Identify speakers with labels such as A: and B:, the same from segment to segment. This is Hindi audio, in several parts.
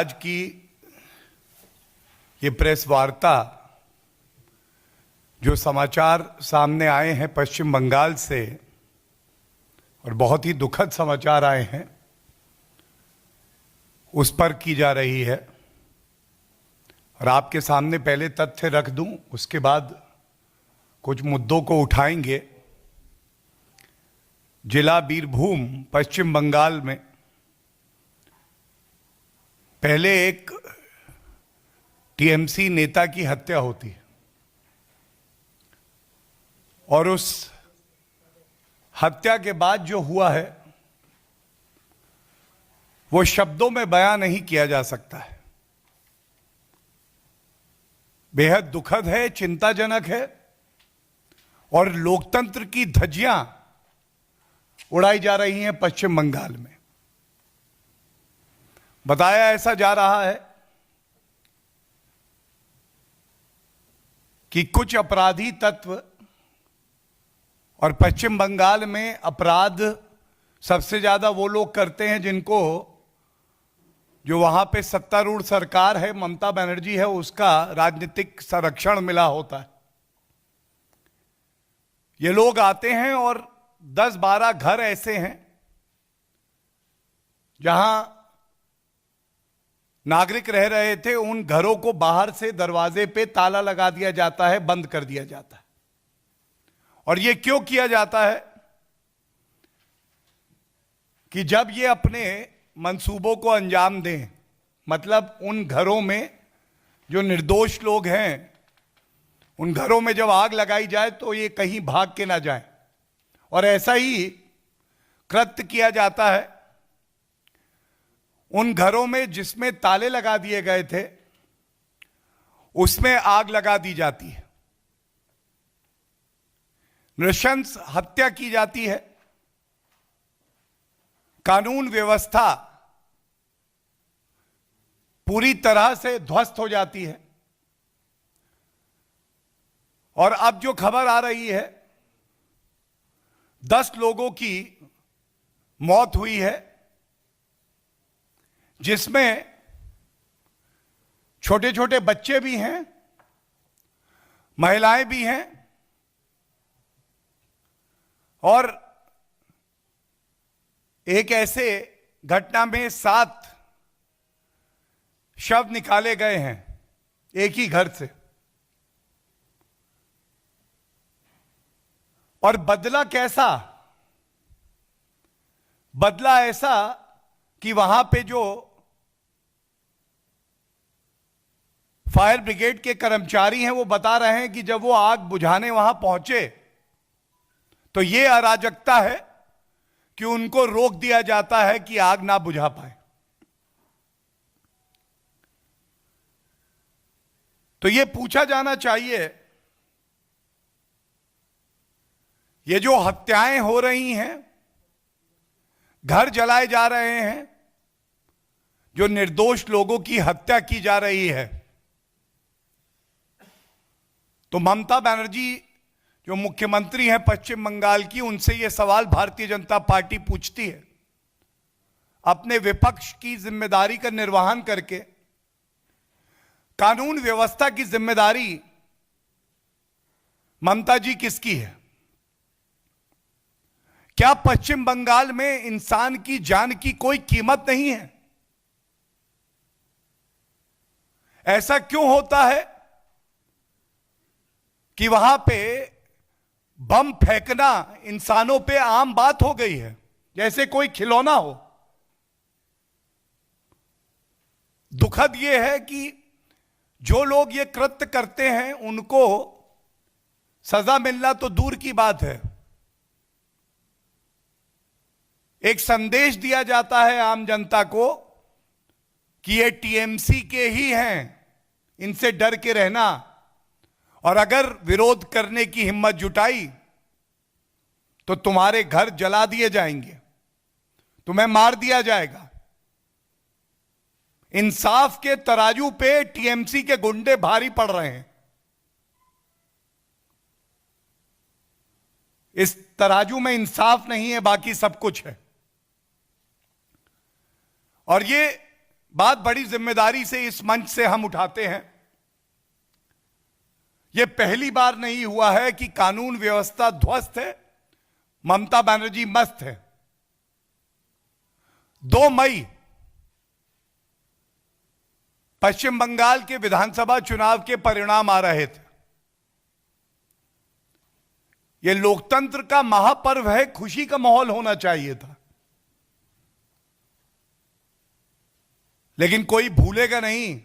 A: आज की ये प्रेस वार्ता जो समाचार सामने आए हैं पश्चिम बंगाल से, और बहुत ही दुखद समाचार आए हैं, उस पर की जा रही है। और आपके सामने पहले तथ्य रख दूं, उसके बाद कुछ मुद्दों को उठाएंगे। जिला बीरभूम पश्चिम बंगाल में पहले एक टीएमसी नेता की हत्या होती है और उस हत्या के बाद जो हुआ है वो शब्दों में बयां नहीं किया जा सकता है। बेहद दुखद है, चिंताजनक है और लोकतंत्र की धज्जियां उड़ाई जा रही हैं पश्चिम बंगाल में। बताया ऐसा जा रहा है कि कुछ अपराधी तत्व, और पश्चिम बंगाल में अपराध सबसे ज्यादा वो लोग करते हैं जिनको, जो वहां पे सत्तारूढ़ सरकार है, ममता बनर्जी है, उसका राजनीतिक संरक्षण मिला होता है। ये लोग आते हैं और 10-12 घर ऐसे हैं जहां नागरिक रह रहे थे, उन घरों को बाहर से दरवाजे पे ताला लगा दिया जाता है, बंद कर दिया जाता है। और ये क्यों किया जाता है कि जब ये अपने मंसूबों को अंजाम दें, मतलब उन घरों में जो निर्दोष लोग हैं, उन घरों में जब आग लगाई जाए तो ये कहीं भाग के ना जाए। और ऐसा ही कृत्य किया जाता है उन घरों में जिसमें ताले लगा दिए गए थे, उसमें आग लगा दी जाती है, नृशंस हत्या की जाती है, कानून व्यवस्था पूरी तरह से ध्वस्त हो जाती है। और अब जो खबर आ रही है, 10 लोगों की मौत हुई है, जिसमें छोटे छोटे बच्चे भी हैं, महिलाएं भी हैं, और एक ऐसे घटना में 7 शव निकाले गए हैं एक ही घर से। और बदला कैसा? बदला ऐसा कि वहां पे जो फायर ब्रिगेड के कर्मचारी हैं वो बता रहे हैं कि जब वो आग बुझाने वहां पहुंचे तो ये अराजकता है कि उनको रोक दिया जाता है कि आग ना बुझा पाए। तो ये पूछा जाना चाहिए, ये जो हत्याएं हो रही हैं, घर जलाए जा रहे हैं, जो निर्दोष लोगों की हत्या की जा रही है, तो ममता बनर्जी जो मुख्यमंत्री हैं पश्चिम बंगाल की, उनसे यह सवाल भारतीय जनता पार्टी पूछती है, अपने विपक्ष की जिम्मेदारी का निर्वहन करके कानून व्यवस्था की जिम्मेदारी ममता जी किसकी है? क्या पश्चिम बंगाल में इंसान की जान की कोई कीमत नहीं है? ऐसा क्यों होता है कि वहां पे बम फेंकना इंसानों पे आम बात हो गई है, जैसे कोई खिलौना हो? दुखद यह है कि जो लोग ये कृत्य करते हैं उनको सजा मिलना तो दूर की बात है, एक संदेश दिया जाता है आम जनता को कि ये टीएमसी के ही हैं, इनसे डर के रहना, और अगर विरोध करने की हिम्मत जुटाई तो तुम्हारे घर जला दिए जाएंगे, तुम्हें मार दिया जाएगा। इंसाफ के तराजू पे टीएमसी के गुंडे भारी पड़ रहे हैं। इस तराजू में इंसाफ नहीं है, बाकी सब कुछ है। और ये बात बड़ी जिम्मेदारी से इस मंच से हम उठाते हैं। यह पहली बार नहीं हुआ है कि कानून व्यवस्था ध्वस्त है, ममता बनर्जी मस्त है। 2 मई पश्चिम बंगाल के विधानसभा चुनाव के परिणाम आ रहे थे। यह लोकतंत्र का महापर्व है, खुशी का माहौल होना चाहिए था, लेकिन कोई भूलेगा नहीं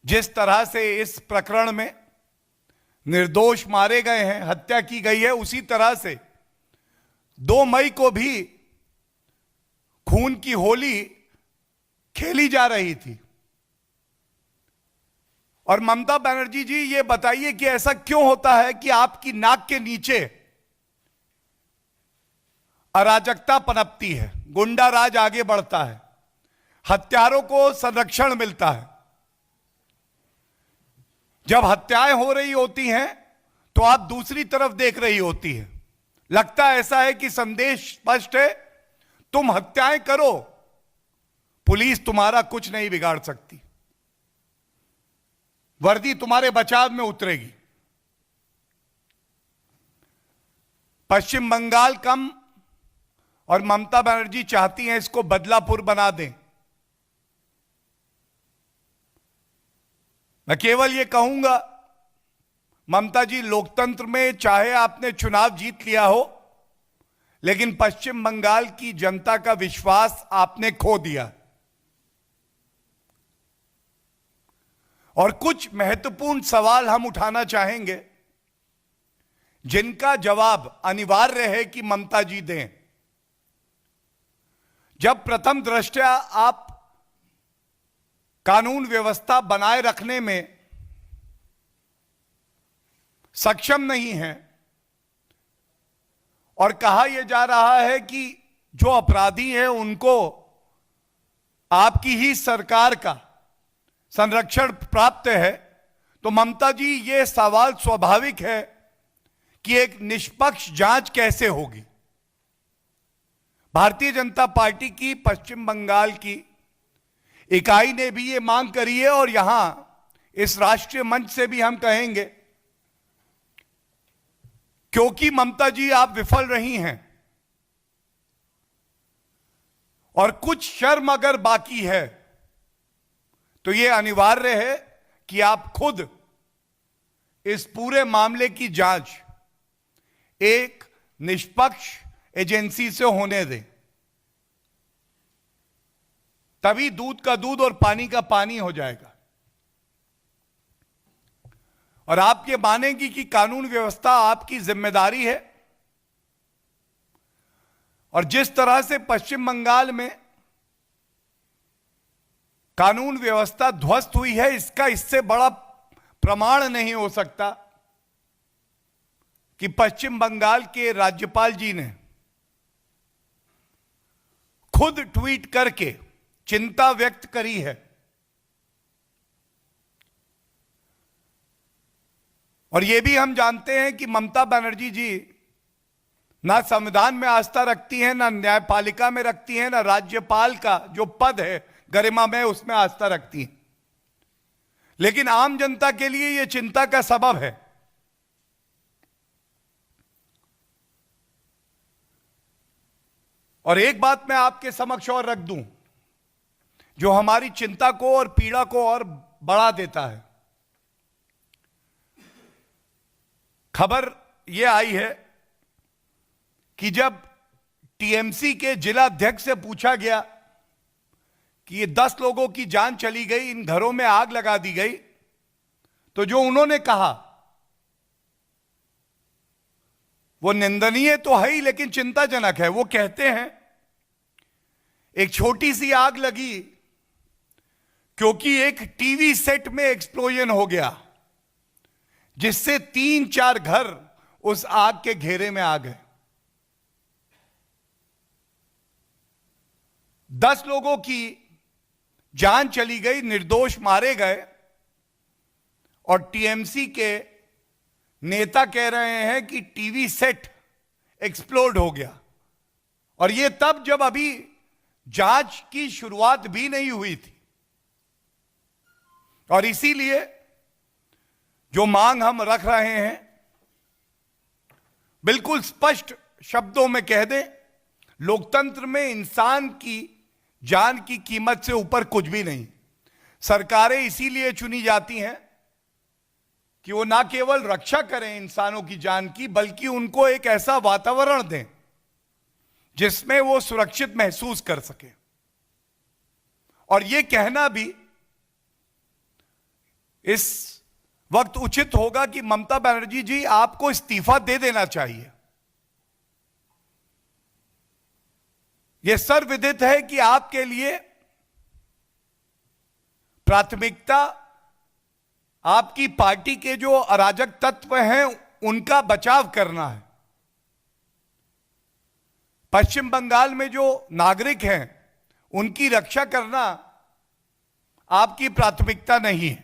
A: जिस तरह से इस प्रकरण में निर्दोष मारे गए हैं, हत्या की गई है, उसी तरह से 2 मई को भी खून की होली खेली जा रही थी। और ममता बनर्जी जी, ये बताइए कि ऐसा क्यों होता है कि आपकी नाक के नीचे अराजकता पनपती है, गुंडा राज आगे बढ़ता है, हत्यारों को संरक्षण मिलता है। जब हत्याएं हो रही होती हैं तो आप दूसरी तरफ देख रही होती है। लगता ऐसा है कि संदेश स्पष्ट है, तुम हत्याएं करो, पुलिस तुम्हारा कुछ नहीं बिगाड़ सकती, वर्दी तुम्हारे बचाव में उतरेगी। पश्चिम बंगाल कम और ममता बनर्जी चाहती हैं इसको बदलापुर बना दें। मैं केवल यह कहूंगा, ममता जी, लोकतंत्र में चाहे आपने चुनाव जीत लिया हो, लेकिन पश्चिम बंगाल की जनता का विश्वास आपने खो दिया। और कुछ महत्वपूर्ण सवाल हम उठाना चाहेंगे जिनका जवाब अनिवार्य है कि ममता जी दें। जब प्रथम दृष्टया आप कानून व्यवस्था बनाए रखने में सक्षम नहीं हैं और कहा यह जा रहा है कि जो अपराधी हैं उनको आपकी ही सरकार का संरक्षण प्राप्त है, तो ममता जी, यह सवाल स्वाभाविक है कि एक निष्पक्ष जांच कैसे होगी। भारतीय जनता पार्टी की पश्चिम बंगाल की इकाई ने भी यह मांग करी है और यहां इस राष्ट्रीय मंच से भी हम कहेंगे, क्योंकि ममता जी आप विफल रही हैं और कुछ शर्म अगर बाकी है तो यह अनिवार्य है कि आप खुद इस पूरे मामले की जांच एक निष्पक्ष एजेंसी से होने दें, तभी दूध का दूध और पानी का पानी हो जाएगा। और आप ये मानेंगी कि कानून व्यवस्था आपकी जिम्मेदारी है। और जिस तरह से पश्चिम बंगाल में कानून व्यवस्था ध्वस्त हुई है, इसका इससे बड़ा प्रमाण नहीं हो सकता कि पश्चिम बंगाल के राज्यपाल जी ने खुद ट्वीट करके चिंता व्यक्त करी है। और यह भी हम जानते हैं कि ममता बनर्जी जी ना संविधान में आस्था रखती हैं, ना न्यायपालिका में रखती हैं, ना राज्यपाल का जो पद है गरिमा में उसमें आस्था रखती हैं। लेकिन आम जनता के लिए यह चिंता का सबब है। और एक बात मैं आपके समक्ष और रख दूं, जो हमारी चिंता को और पीड़ा को और बढ़ा देता है। खबर यह आई है कि जब टीएमसी के जिला अध्यक्ष से पूछा गया कि ये 10 लोगों की जान चली गई, इन घरों में आग लगा दी गई, तो जो उन्होंने कहा वो निंदनीय तो है ही, लेकिन चिंताजनक है। वो कहते हैं एक छोटी सी आग लगी क्योंकि एक टीवी सेट में एक्सप्लोजन हो गया, जिससे 3-4 घर उस आग के घेरे में आ गए। 10 लोगों की जान चली गई, निर्दोष मारे गए, और टीएमसी के नेता कह रहे हैं कि टीवी सेट एक्सप्लोड हो गया। और यह तब जब अभी जांच की शुरुआत भी नहीं हुई थी। और इसीलिए जो मांग हम रख रहे हैं, बिल्कुल स्पष्ट शब्दों में कह दें, लोकतंत्र में इंसान की जान की कीमत से ऊपर कुछ भी नहीं। सरकारें इसीलिए चुनी जाती हैं कि वो ना केवल रक्षा करें इंसानों की जान की, बल्कि उनको एक ऐसा वातावरण दें जिसमें वो सुरक्षित महसूस कर सके। और ये कहना भी इस वक्त उचित होगा कि ममता बनर्जी जी, आपको इस्तीफा दे देना चाहिए। यह सर्वविदित है कि आपके लिए प्राथमिकता आपकी पार्टी के जो अराजक तत्व हैं उनका बचाव करना है। पश्चिम बंगाल में जो नागरिक हैं उनकी रक्षा करना आपकी प्राथमिकता नहीं है।